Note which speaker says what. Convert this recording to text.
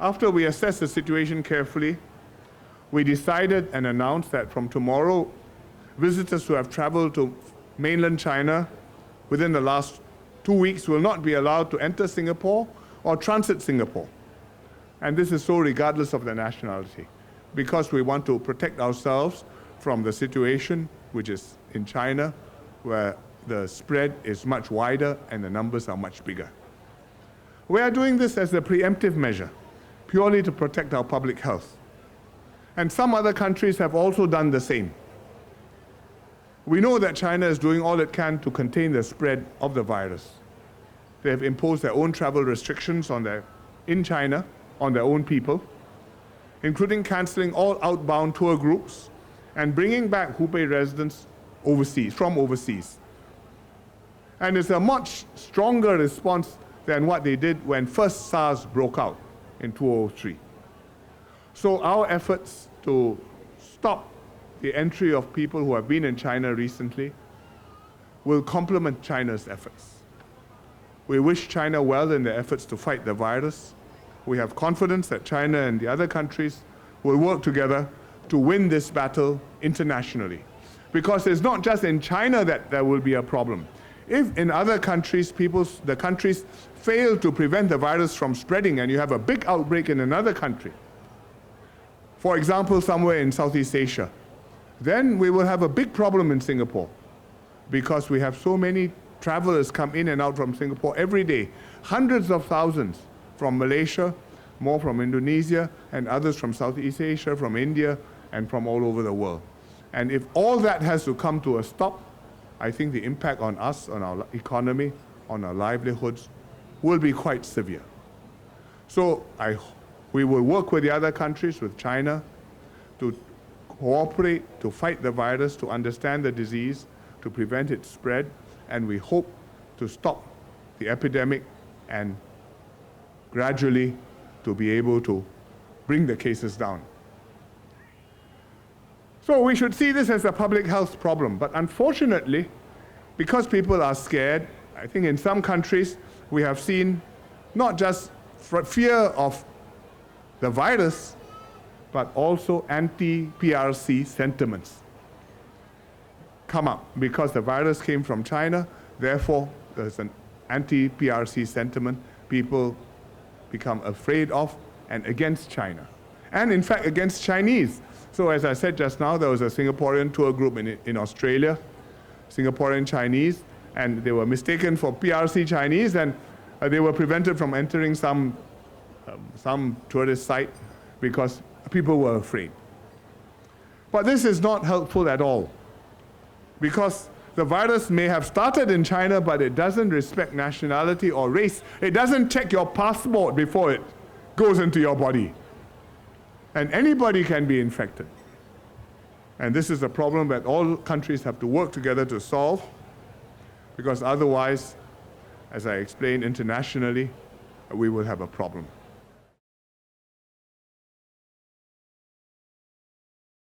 Speaker 1: After we assessed the situation carefully, we decided and announced that from tomorrow, visitors who have traveled to mainland China within the last 2 weeks will not be allowed to enter Singapore or transit Singapore. And this is so regardless of their nationality, because we want to protect ourselves from the situation which is in China, where the spread is much wider and the numbers are much bigger. We are doing this as a preemptive measure, purely to protect our public health. And some other countries have also done the same. We know that China is doing all it can to contain the spread of the virus. They have imposed their own travel restrictions in China on their own people, including canceling all outbound tour groups and bringing back Hubei residents from overseas. And it's a much stronger response than what they did when first SARS broke out in 2003. So our efforts to stop the entry of people who have been in China recently will complement China's efforts. We wish China well in their efforts to fight the virus. We have confidence that China and the other countries will work together to win this battle internationally. Because it's not just in China that there will be a problem. If in other countries, the countries fail to prevent the virus from spreading and you have a big outbreak in another country, for example, somewhere in Southeast Asia, then we will have a big problem in Singapore, because we have so many travelers come in and out from Singapore every day, hundreds of thousands from Malaysia, more from Indonesia, and others from Southeast Asia, from India, and from all over the world. And if all that has to come to a stop, I think the impact on us, on our economy, on our livelihoods, will be quite severe. So we will work with the other countries, with China, to cooperate, to fight the virus, to understand the disease, to prevent its spread, and we hope to stop the epidemic and gradually to be able to bring the cases down. So we should see this as a public health problem, but unfortunately, because people are scared, I think in some countries we have seen not just fear of the virus, but also anti-PRC sentiments come up. Because the virus came from China, therefore there's an anti-PRC sentiment. People become afraid of and against China. And in fact, against Chinese. So as I said just now, there was a Singaporean tour group in Australia, Singaporean Chinese, and they were mistaken for PRC Chinese, and they were prevented from entering some tourist site because people were afraid. But this is not helpful at all, because the virus may have started in China, but it doesn't respect nationality or race. It doesn't check your passport before it goes into your body. And anybody can be infected. And this is a problem that all countries have to work together to solve, because otherwise, as I explained internationally, we will have a problem.